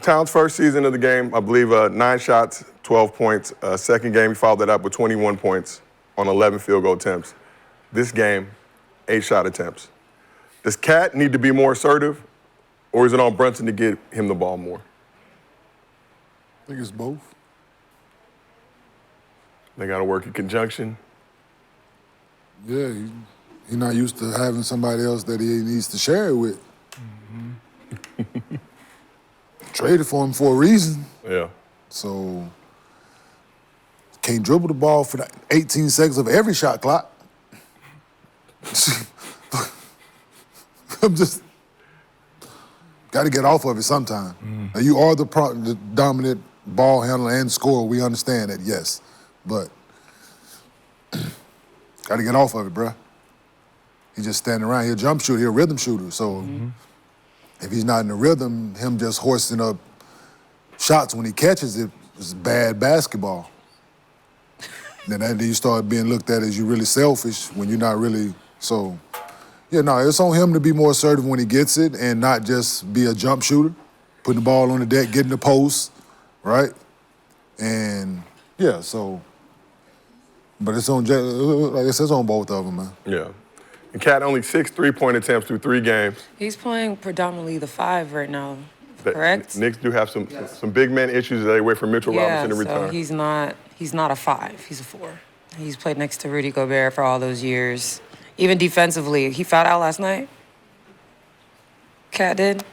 Towns' first season of the game, I believe 9 shots, 12 points. Second game, he followed that up with 21 points on 11 field goal attempts. This game, 8 shot attempts. Does Cat need to be more assertive, or is it on Brunson to get him the ball more? I think it's both. They got to work in conjunction. Yeah, he's not used to having somebody else that he needs to share it with. Mm-hmm. Traded for him for a reason. Yeah. So, can't dribble the ball for the 18 seconds of every shot clock. I'm just got to get off of it sometime. Now, you are the dominant ball handler and scorer. We understand that, yes. But got to get off of it, bruh. He's just standing around. He's a jump shooter. He's a rhythm shooter. So if he's not in the rhythm, him just hoisting up shots when he catches it is bad basketball. Then you start being looked at as you really selfish when you're not really. So, yeah, no, it's on him to be more assertive when he gets it and not just be a jump shooter, putting the ball on the deck, getting the post, right? And, yeah, so. But it's on, like I said, it's on both of them, man. Yeah. And Cat only 6 3-point attempts through 3 games. He's playing predominantly the 5 right now, correct? Knicks do have some big man issues that they wait for Mitchell Robinson to return. So he's not a 5, he's a 4. He's played next to Rudy Gobert for all those years. Even defensively, he fouled out last night. Cat did.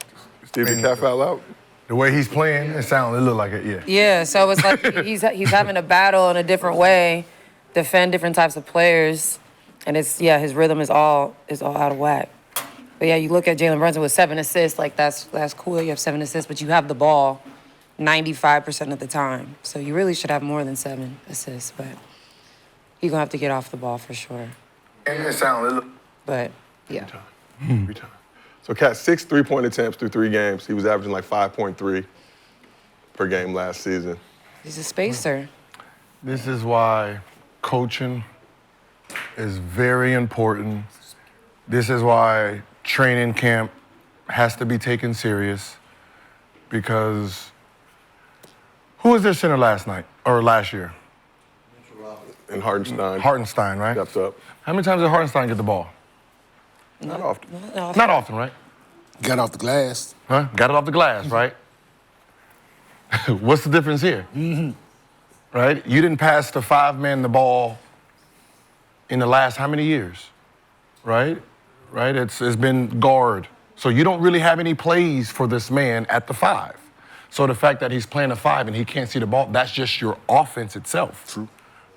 Stevie Cat fouled out? The way he's playing, it looked like it, yeah. Yeah, so it's like he's having a battle in a different way, defend different types of players. And his rhythm is all out of whack. But yeah, you look at Jalen Brunson with 7 assists, like that's cool. You have 7 assists, but you have the ball 95% of the time. So you really should have more than 7 assists, but you're gonna have to get off the ball for sure. And it sounded. But yeah. Every time. So Cat 6 3-point attempts through 3 games. He was averaging like 5.3 per game last season. He's a spacer. This is why coaching is very important. This is why training camp has to be taken serious, because who was their center last night or last year? And Hartenstein. Hartenstein, right? Steps up. How many times did Hartenstein get the ball? Not often. Not often, right? Got off the glass. Huh? Got it off the glass, right? What's the difference here? Right? You didn't pass the 5-man the ball in the last how many years, right? Right? It's been guard. So you don't really have any plays for this man at the 5. So the fact that he's playing a 5 and he can't see the ball, that's just your offense itself. True.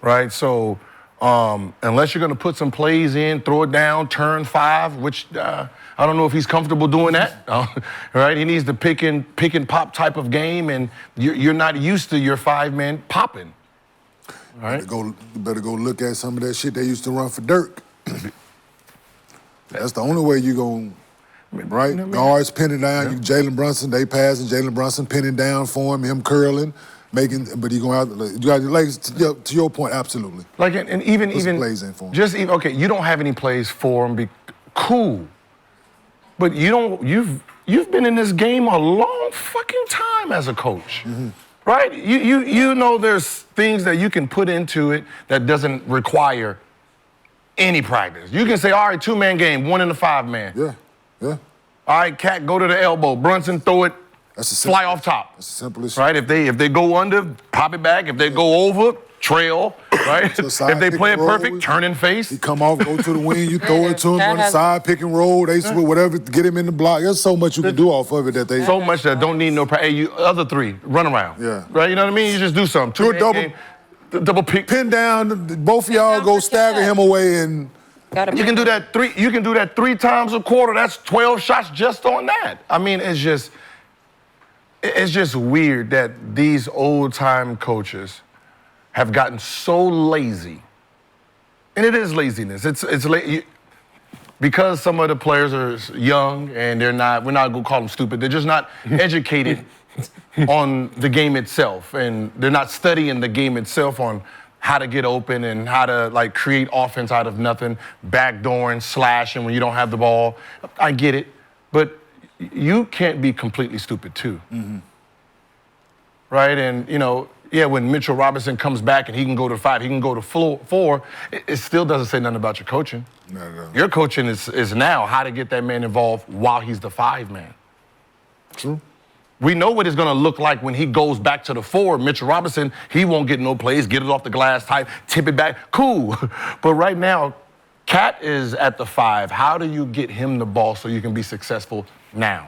Right? So unless you're going to put some plays in, throw it down, turn 5, which I don't know if he's comfortable doing that. Right? He needs the pick and pop type of game, and you're not used to your 5-man popping. Right? You better go look at some of that shit they used to run for Dirk. That's the only way you're going, right? Guards pinning down, Jalen Brunson, they passing, Jalen Brunson pinning down for him curling, but you going out, you got legs, to your point, absolutely. Like, and even plays in for him. Just even, okay, you don't have any plays for him, cool. But you've been in this game a long fucking time as a coach. Right? You know there's things that you can put into it that doesn't require any practice. You can say, all right, 2-man game, 1 in the 5-man. Yeah. All right, Cat, go to the elbow. Brunson, throw it, fly off top. That's the simplest. Right? If they go under, pop it back. If they go over, trail. Right? If they play it perfect, turn and face. You come off, go to the wing, you throw it to him on the side, pick and roll. They switch whatever to get him in the block. There's so much you can do off of it that they. So much that don't need no practice. Hey, you other 3, run around. Yeah. Right? You know what I mean? You just do something. Do a double pick. Pin down. Both of y'all go stagger him away and. You can do that 3. You can do that 3 times a quarter. That's 12 shots just on that. I mean, it's just weird that these old-time coaches have gotten so lazy, and it is laziness. It's because some of the players are young and we're not gonna call them stupid. They're just not educated on the game itself, and they're not studying the game itself on how to get open and how to like create offense out of nothing, backdooring, slashing when you don't have the ball. I get it, but you can't be completely stupid too. right? And, when Mitchell Robinson comes back and he can go to 5, he can go to 4, it still doesn't say nothing about your coaching. No. Your coaching is now how to get that man involved while he's the 5 man. True. We know what it's going to look like when he goes back to the 4. Mitchell Robinson, he won't get no plays, get it off the glass type, tip it back. Cool. But right now, Cat is at the 5. How do you get him the ball so you can be successful now?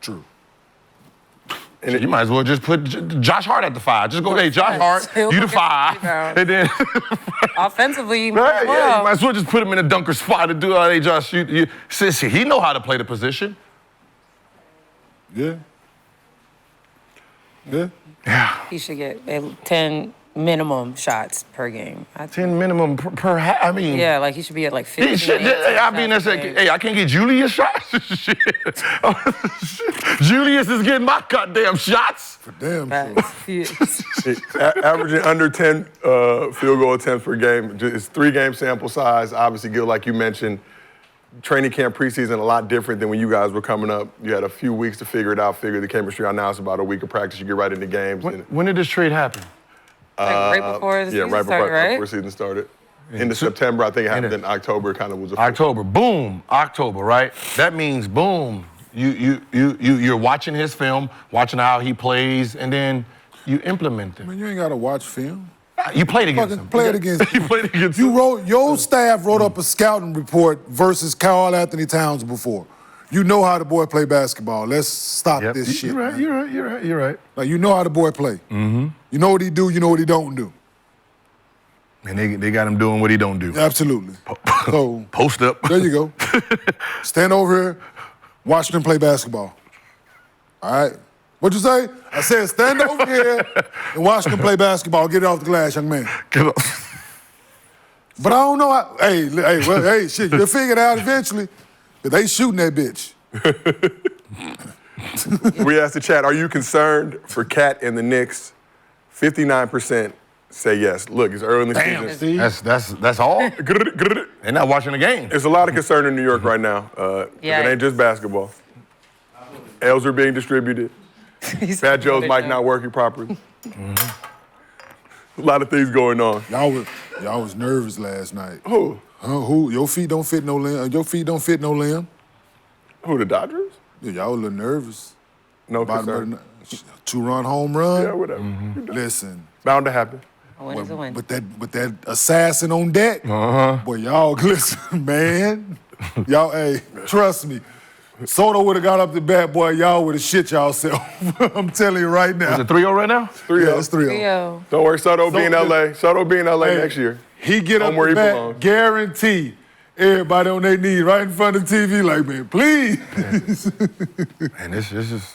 True. And you might as well just put Josh Hart at the 5. Just go, hey, Josh Hart, you the 5. And then offensively, you right, might you might as well just put him in a dunker spot and do all, hey, Josh, he know how to play the position. Yeah. He should get 10 minimum shots per game. 10 minimum per half. I mean, yeah, like he should be at like 15. I can't get Julius shots. Shit. Julius is getting my goddamn shots. For damn sure. Averaging under 10 field goal attempts per game. It's 3-game sample size. Obviously, Gil, like you mentioned, training camp preseason a lot different than when you guys were coming up. You had a few weeks to figure it out, figure the chemistry out. Now it's about a week of practice. You get right into games. When did this trade happen? Like right before the season started, right? Before season started. Into September, I think it happened in October. Kind of was October. Boom, October, right? That means boom. You're watching his film, watching how he plays, and then you implement it. I mean, you ain't gotta watch film. You played against him. Play it against him. You played against him. Your staff wrote up a scouting report versus Karl Anthony Towns before. You know how the boy play basketball. Let's stop this shit. You're right. Like, you know how the boy play. Mm-hmm. You know what he do, you know what he don't do. And they got him doing what he don't do. Absolutely. So post up. There you go. Stand over here, watch them play basketball. All right? What'd you say? I said stand over here and watch them play basketball. Get it off the glass, young man. Get off. But I don't know. Hey, shit, you'll figure it out eventually. But they shooting that bitch. We asked the chat, are you concerned for Cat and the Knicks? 59% say yes. Look, it's early in the season. That's all? They're not watching the game. There's a lot of concern in New York right now. It ain't just basketball. L's are being distributed. Fat Joe's mic not working properly. A lot of things going on. Y'all was nervous last night. Who? Who? Your feet don't fit no limb. Your feet don't fit no limb. Who, the Dodgers? Yeah, y'all a little nervous. No concern. 2-run home run. Yeah, whatever. Listen. Bound to happen. A win is a win. With that assassin on deck, boy, y'all listen, man. Y'all, hey, trust me. Soto would have got up the bat, boy, y'all would have shit y'allself. I'm telling you right now. Is it 3-0 right now? 3-0. Yeah, it's 3-0. Don't worry, Soto be in L.A. Soto be in L.A. next year. He get up the bat, guarantee everybody on their knees right in front of the TV like, man, please. And this is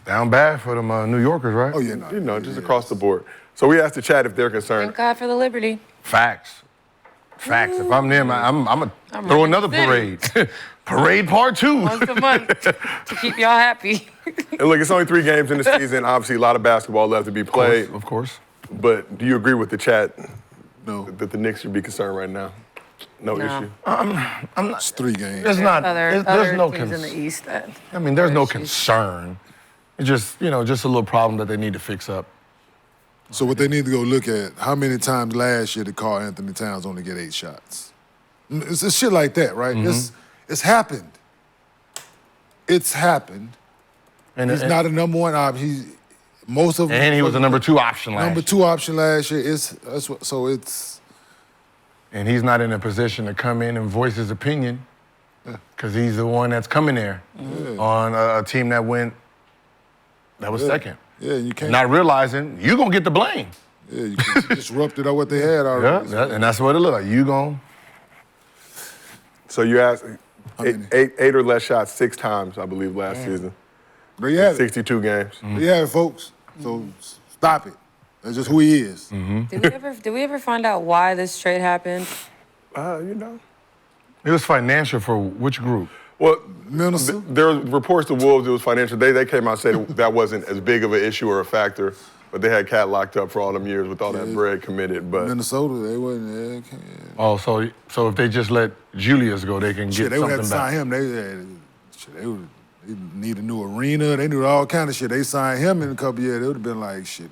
down bad for them New Yorkers, right? Oh, yeah. Just across the board. So we asked the chat if they're concerned. Thank God for the liberty. Facts. If I'm them, I'm going to throw another parade. Parade part 2. Once a month to keep y'all happy. And look, it's only 3 games in the season. Obviously, a lot of basketball left to be played. Of course. But do you agree with the chat No. that the Knicks should be concerned right now? No issue. I'm not. It's 3 games. There's not. Other There's no teams in the concern. East. There's no concern. It's just, just a little problem that they need to fix up. So what they need to go look at, how many times last year did Karl Anthony Towns only get 8 shots? It's shit like that, right? It's happened. It's happened. And he's not a number 1 option. Most of them. And he was a number 2 option last year. Number 2 option last year. And he's not in a position to come in and voice his opinion because he's the one that's coming there on a team that was second. Yeah, you can't. Not realizing you're going to get the blame. Yeah, you disrupted what they had already. Yeah, and that's what it looked like. You going. So you asked 8 or less shots 6 times, I believe, last season. There you have it. 62 games. There you have it, folks. So stop it. That's just who he is. Did we ever find out why this trade happened? It was financial for which group? Well, Minnesota. there were reports to Wolves it was financial. They came out and said that wasn't as big of an issue or a factor, but they had Cat locked up for all them years with all that bread committed. But Minnesota, they wasn't. Oh, so if they just let Julius go, they can get They would have something to back. sign him. They would. They need a new arena. They knew all kind of shit. They signed him in a couple years. It would have been like, shit.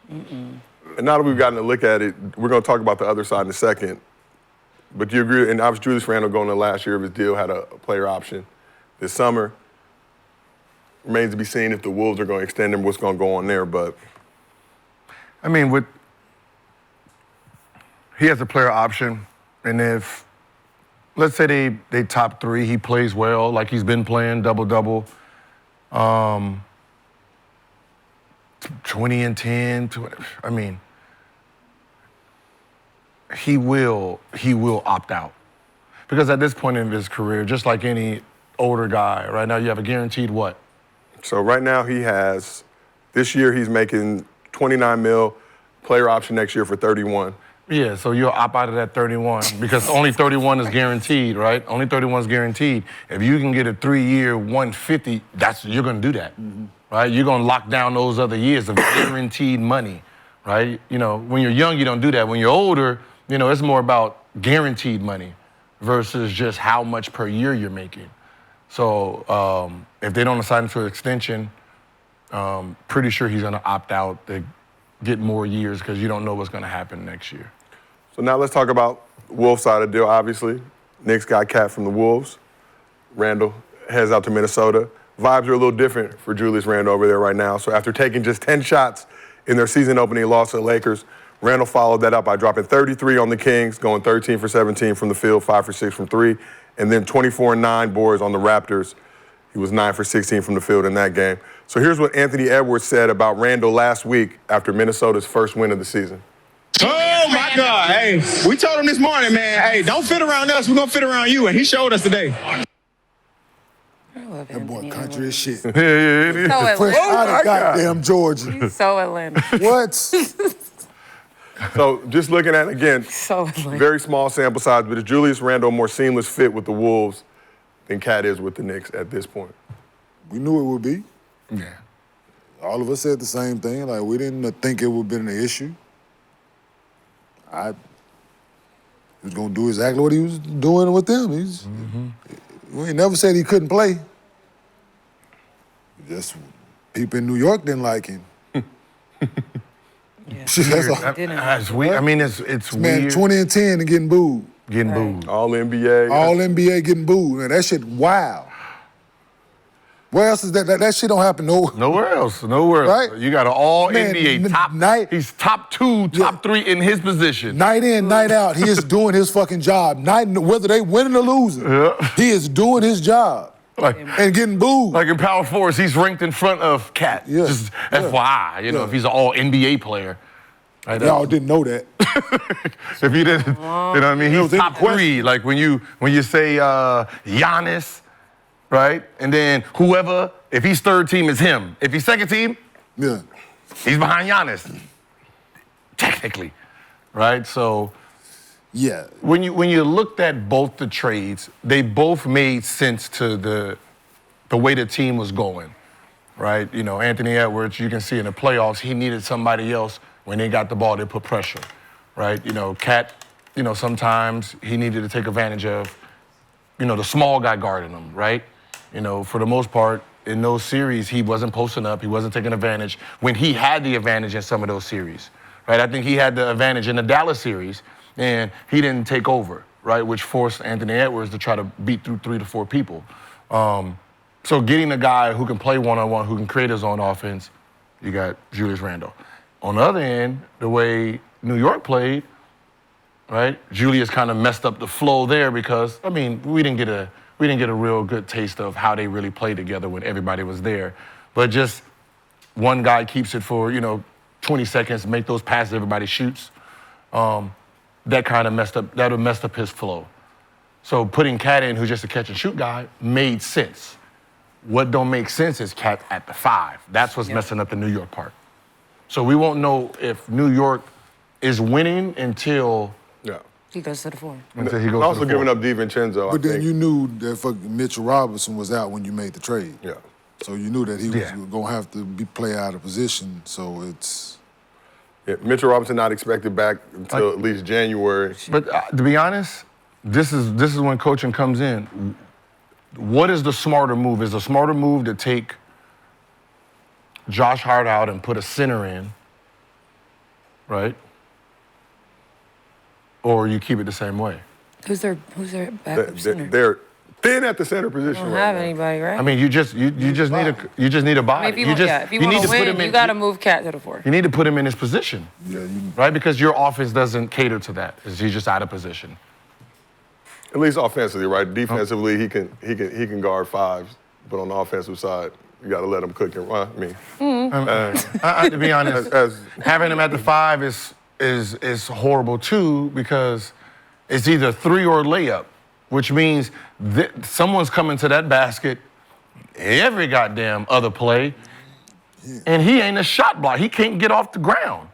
And now that we've gotten to look at it, we're going to talk about the other side in a second. But do you agree? And obviously, Julius Randle going to the last year of his deal had a player option this summer. Remains to be seen if the Wolves are going to extend him, what's going to go on there. But I mean, he has a player option, and if, let's say they top 3, he plays well, like he's been playing, double-double, 20 and 10, I mean, he will opt out. Because at this point in his career, just like any older guy, right now you have a guaranteed what? so right now this year he's making 29 mil, player option next year for 31. Yeah, so you'll opt out of that 31 because only 31 is guaranteed, right? Only 31 is guaranteed. If you can get a 3-year 150, you're going to do that, right? You're going to lock down those other years of guaranteed money, right? You know, when you're young, you don't do that. When you're older, you know, it's more about guaranteed money versus just how much per year you're making. So if they don't assign him to an extension, pretty sure he's going to opt out to get more years because you don't know what's going to happen next year. So now let's talk about the Wolves side of the deal, obviously. Knicks got Cat from the Wolves. Randle heads out to Minnesota. Vibes are a little different for Julius Randle over there right now. So after taking just 10 shots in their season opening loss to the Lakers, Randle followed that up by dropping 33 on the Kings, going 13 for 17 from the field, 5 for 6 from 3, and then 24 and 9 boards on the Raptors. He was 9 for 16 from the field in that game. So here's what Anthony Edwards said about Randle last week after Minnesota's first win of the season. Oh, my God. Hey, we told him this morning, man, hey, don't fit around us. We're going to fit around you. And he showed us today. I love That boy Anthony country as shit. Edwards. Yeah, So Fresh Atlanta. out of goddamn Georgia. He's so Atlanta. What? So just looking at, again, So Atlanta. very small sample size, but is Julius Randle a more seamless fit with the Wolves than Cat is with the Knicks at this point? We knew it would be. Yeah. All of us said the same thing. Like, we didn't think it would have been an issue. He was going to do exactly what he was doing with them. We never said he couldn't play. Just people in New York didn't like him. Yeah. That's all. That's weird. I mean, it's Man, weird. 20 and 10 and getting booed. Getting Right. booed. All NBA. All NBA getting booed. Man, that shit wild. Where else is that? That shit don't happen Nowhere else. Right? You got an all Man, NBA top. He's top 2, top 3 in his position. Night in, night out, he is doing his fucking job. Whether they winning or losing, he is doing his job and getting booed. Like in Power Force, he's ranked in front of Cat. Yeah. Just FYI, you know, if he's an all NBA player. Right, Y'all didn't know that. if you didn't, you know what I mean? He's in top 3. Like when you say Giannis, right? And then whoever, if he's third team, is him. If he's second team, Yeah. he's behind Giannis. Technically, right? So Yeah. when you looked at both the trades, they both made sense to the way the team was going, right? You know, Anthony Edwards, you can see in the playoffs, he needed somebody else. When they got the ball, they put pressure, right? You know, Cat, you know, sometimes he needed to take advantage of, you know, the small guy guarding him, right? You know, for the most part, in those series, he wasn't posting up, he wasn't taking advantage when he had the advantage in some of those series, right? I think he had the advantage in the Dallas series, and he didn't take over, right? Which forced Anthony Edwards to try to beat through 3 to 4 people. So getting a guy who can play one-on-one, who can create his own offense, you got Julius Randle. On the other end, the way New York played, right? Julius kind of messed up the flow there because, I mean, we didn't get a real good taste of how they really played together when everybody was there. But just one guy keeps it for, 20 seconds, make those passes, everybody shoots. That kind of messed up his flow. So putting Cat in, who's just a catch and shoot guy, made sense. What don't make sense is Cat at the 5. That's what's messing up the New York part. So we won't know if New York is winning until he goes to the 4. Until he goes also to the 4. giving up DiVincenzo. But then you knew that fucking Mitchell Robinson was out when you made the trade. Yeah. So you knew that he was going to have to play out of position. So it's... Yeah, Mitchell Robinson not expected back until at least January. But to be honest, this is when coaching comes in. what is the smarter move? Is the smarter move to take Josh Hart out and put a center in, right? Or you keep it the same way? Who's their backup center? They're thin at the center position Don't right have now. anybody, right? I mean, you just need a body. if you want to win, you got to move Cat to the 4. You need to put him in his position, Yeah, right? Because your offense doesn't cater to that. He's just out of position. At least offensively, right? Defensively, he can guard 5s, but on the offensive side, you got to let him cook and run. To be honest, having him at the 5 is horrible too, because it's either 3 or layup, which means someone's coming to that basket every goddamn other play, and he ain't a shot block. He can't get off the ground.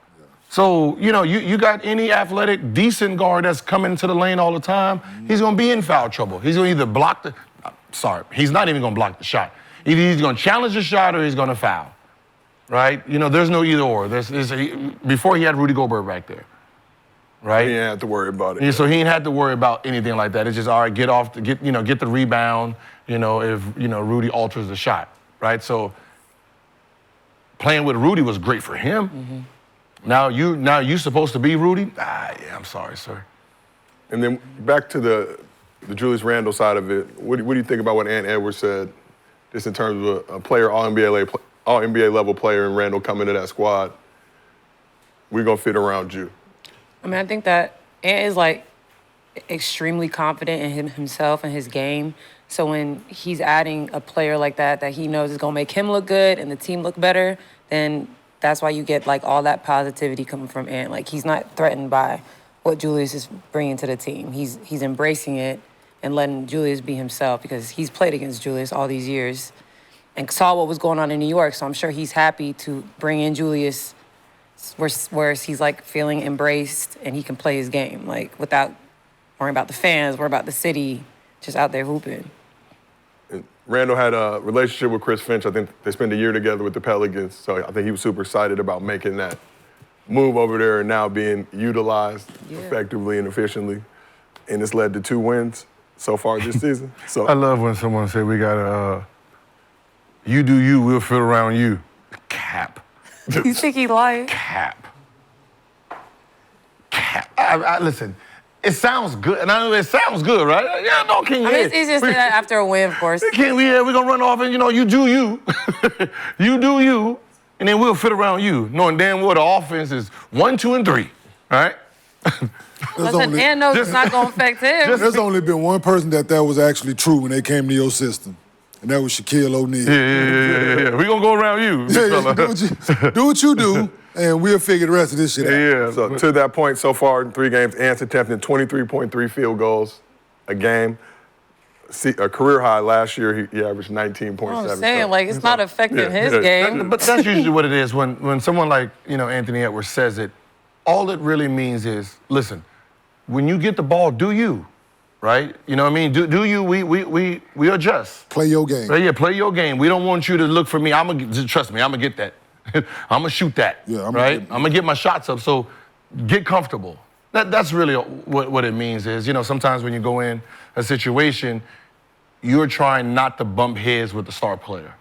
So, you got any athletic, decent guard that's coming to the lane all the time, he's going to be in foul trouble. He's going to either block he's not even going to block the shot. Either he's going to challenge the shot or he's going to foul, right? There's no either or. Before he had Rudy Gobert back there, right? He didn't have to worry about it. Yeah, so he didn't have to worry about anything like that. It's just, all right, get the rebound, if, Rudy alters the shot, right? So playing with Rudy was great for him. Mm-hmm. Now you supposed to be Rudy? Yeah, I'm sorry, sir. And then back to the Julius Randle side of it, what do you think about what Ant Edwards said, just in terms of a player, all NBA level player, and Randle coming to that squad? We're going to fit around you. I mean, I think that Ant is extremely confident in himself and his game. So when he's adding a player like that he knows is going to make him look good and the team look better, then that's why you get all that positivity coming from Ant. He's not threatened by what Julius is bringing to the team. He's embracing it and letting Julius be himself, because he's played against Julius all these years and saw what was going on in New York. So I'm sure he's happy to bring in Julius where he's feeling embraced and he can play his game without worrying about the fans, worrying about the city, just out there hooping. Randle had a relationship with Chris Finch. I think they spent a year together with the Pelicans, so I think he was super excited about making that move over there and now being utilized effectively and efficiently. And it's led to 2 wins so far this season. So I love when someone say we got to, you do you, we'll fit around you. Cap. You think he lying? Cap. Listen, it sounds good, and I know it sounds good, right? Yeah, no, King. I mean, it's easy to say that after a win, of course. We're gonna run off and you do you, you do you, and then we'll fit around you, knowing damn well the offense is 1, 2, and 3, all right? Listen, Ant knows it's not gonna affect him. There's only been one person that was actually true when they came to your system, and that was Shaquille O'Neal. Yeah. We're gonna go around you, fella. Do what you do, and we'll figure the rest of this shit out. Yeah. So to that point, so far in 3 games, Ant's attempted 23.3 field goals a game. A career high last year, he averaged 19.7. I'm saying, it's not affecting his game. But that's usually what it is when someone like Anthony Edwards says it. All it really means is, listen, when you get the ball, do you, right? You know what I mean? Do you? We adjust. Play your game. Right, yeah, play your game. We don't want you to look for me. Trust me, I'm gonna get that. I'm gonna shoot that. Yeah, I'm gonna get my shots up. So get comfortable. That's really what it means is, sometimes when you go in a situation, you're trying not to bump heads with the star player,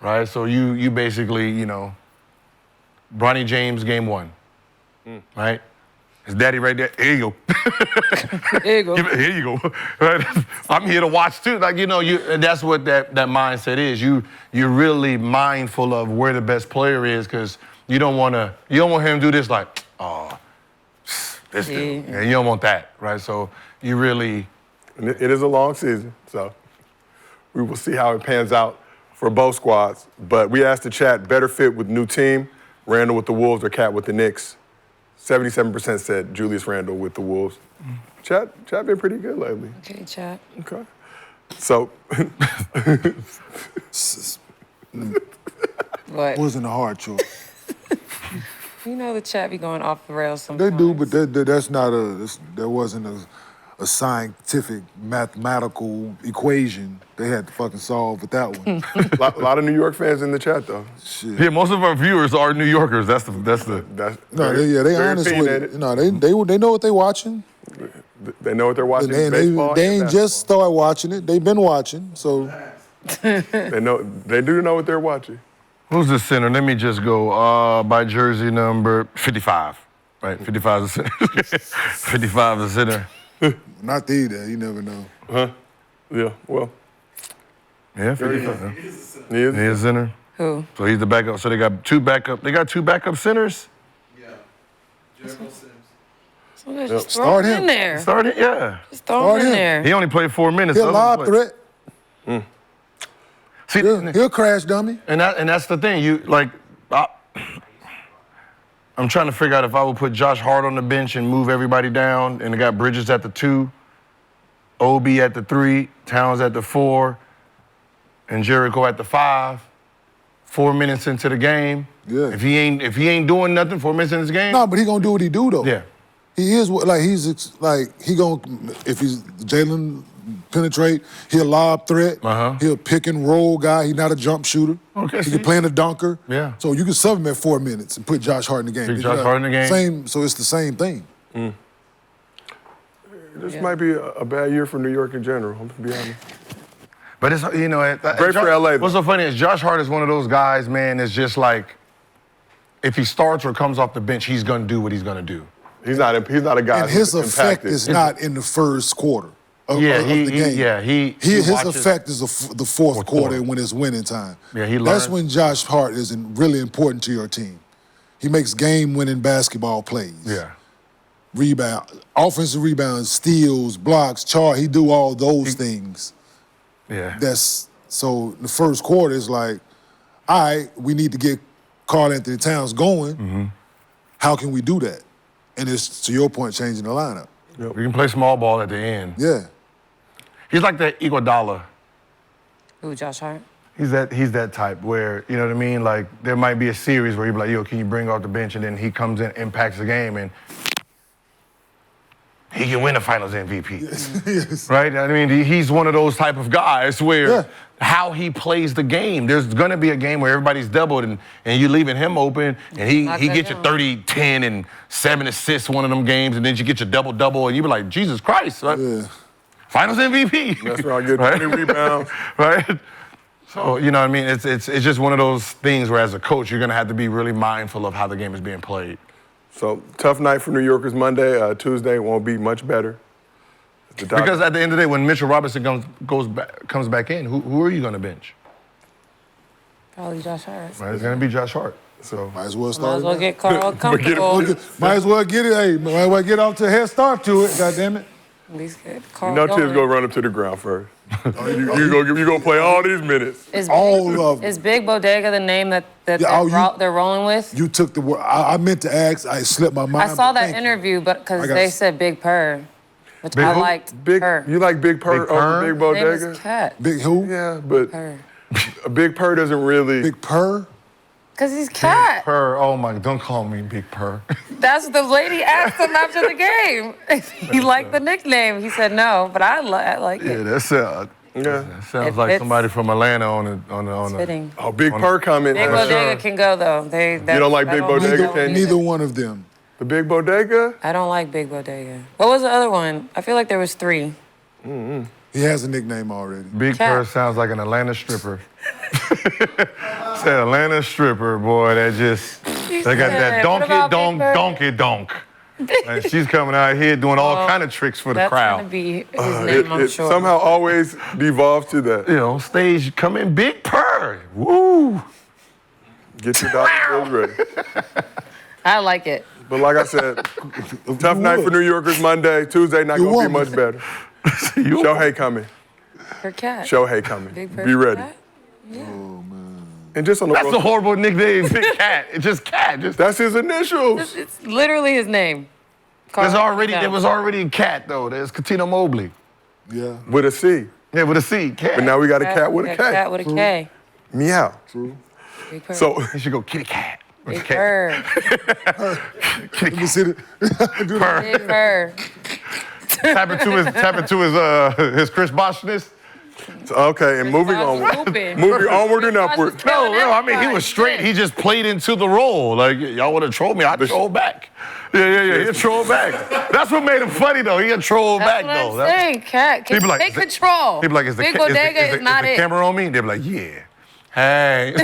right? So you basically, Bronny James game 1, right? His daddy right there. Here you go. Here you go. Here you go. Right? I'm here to watch too. That's what that mindset is. You're really mindful of where the best player is, because you don't want him to do this this dude. And you don't want that, right? So you really. And it is a long season, so we will see how it pans out for both squads. But we asked the chat, better fit with new team, Randle with the Wolves or Cat with the Knicks. 77% said Julius Randle with the Wolves. Chat been pretty good lately. Okay, chat. Okay. So. What? Wasn't a hard choice. The chat be going off the rails sometimes. They do, but that wasn't a scientific, mathematical equation they had to fucking solve with that one. A lot of New York fans in the chat, though. Shit. Yeah, most of our viewers are New Yorkers. They They honest with it. They know what they watching. They know what they're watching. They Baseball. ain't and just started watching it. They've been watching. So basketball. They do know what they're watching. Who's the center? Let me just go by jersey number 55. Right, 55 is the center. 55 is the center. not the either. You never know. Yeah, well, Yeah, 55. he is. He is center. Who? So he's the backup. So they got two backup centers? So just throw Start him him. in there. Started, yeah. Just throw him in him. there. He only played 4 minutes. He'll The lob other play- threat. See, He'll crash dummy. and that's the thing. I'm trying to figure out if I would put Josh Hart on the bench and move everybody down, and I got Bridges at the 2, Obi at the 3, Towns at the 4, and Jericho at the 5. 4 minutes into the game. Yeah. If he ain't doing nothing 4 minutes into this game. No, but he gonna do what he do though. Yeah. He is he gonna if he's Jalen penetrate, he'll lob threat. He'll pick and roll guy. He's not a jump shooter. Okay, He see? can play in a dunker. Yeah. So you can sub him at 4 minutes and put Josh Hart in the game. Put Josh Hart in the game. Same. So it's the same thing. This might be a bad year for New York in general. I'm gonna be honest. But it's Great for LA, though. What's so funny is Josh Hart is one of those guys, man. That's just like, if he starts or comes off the bench, he's gonna do what he's gonna do. He's not a guy. And his who's effect impacted. is not in the first quarter of the game. His effect is the fourth quarter when it's winning time. Yeah, he That's learns. when Josh Hart is really important to your team. He makes game-winning basketball plays. Yeah. Rebound, offensive rebounds, steals, blocks, he do all those things. Yeah. So the first quarter is like, all right, we need to get Karl Anthony Towns going. How can we do that? And it's, to your point, changing the lineup. We can play small ball at the end. Yeah. He's like that Iguodala. Who, Josh Hart? He's that type where, you know what I mean? Like, there might be a series where you're like, yo, can you bring off the bench? And then he comes in, impacts the game, and he can win the finals MVP. Yes. Right? I mean, he's one of those type of guys where how he plays the game, there's going to be a game where everybody's doubled and you're leaving him open, and he gets you 30, 10, and 7 assists one of them games, and then you get your double-double, and you be like, Jesus Christ. Right? Yeah. Finals MVP. That's right. Get 20 rebounds. Right? So, you know what I mean? It's just one of those things where as a coach, you're going to have to be really mindful of how the game is being played. So, tough night for New Yorkers Monday. Tuesday won't be much better. Because at the end of the day, when Mitchell Robinson comes back in, who are you going to bench? Probably Josh Hart. Right? It's going to be Josh Hart. So Might as well Might start as well it. get Karl comfortable. Might as well get it. Hey, might as well get off to a head start to it. God damn it. At least get Karl You know Tibbs going. gonna run him to the ground first. you gonna play all these minutes. All of them. Is Big Bodega the name that they're rolling with? You took the word. I meant to ask. I slipped my mind. I saw but that thank you. interview, but because I got they s- said Big Purr, which Big I who? liked. Big, Purr. you like Big Purr Big Purr? over Big His name Bodega? is Cat. Big who? Yeah, but Purr. a Big Purr doesn't really. Big Purr? Because he's Cat. Purr, oh my, don't call me Big Purr. That's what the lady asked him after the game. He liked the nickname. He said no, but I like Yeah, it. that sounds It like fits. somebody from Atlanta on It's the. fitting. Oh, Big Purr coming. Big Bodega can go though. You don't like Big Bodega, can you? Neither one of them. The Big Bodega? I don't like Big Bodega. What was the other one? I feel like there was 3. He has a nickname already. Big Cat. Purr sounds like an Atlanta stripper. Say Atlanta stripper, boy, that just, they got that said, "What about Big Purr?" donkey donk. And she's coming out here doing all kind of tricks for the That's crowd. gonna be his name, I'm It sure. somehow always devolves to that. You know, stage coming, Big Purr. Woo! Get your dollar bills ready. I like it. But like I said, tough night for New Yorkers Monday. Tuesday not You gonna won. be much better. Shohei coming. Her cat. Shohei coming. Big Purr Be ready. cat? And just on the That's a road, horrible nickname, Big Cat. It's just Cat. Just, that's his initials. It's literally his name. there Karl. was already a Cat, though. There's Katino Mobley. Yeah. With a C. Yeah, with a C, Cat. But now we got a cat with a K. Cat with a K. Meow. Big Purr. So You should go Kitty Cat. Big Purr. Let me see it. Big Purr. Tap into his Chris Boshness. Okay, and moving on. Moving onward and upward. No, I mean, he was straight. He just played into the role. Like, y'all want to troll me? I troll back. Yeah. He'll troll back. That's what made him funny, though. He'll troll back, though. That's what I'm saying, Cat. Take control. He'd be like, is the camera on me? They'd be like, yeah. Hey.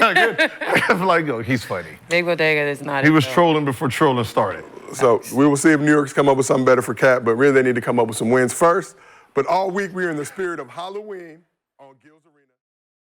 I'm like, yo, he's funny. Big Bodega is not He was trolling before trolling started. So we will see if New York's come up with something better for Cat, but really they need to come up with some wins first. But all week we're in the spirit of Halloween on Gilbert Arenas.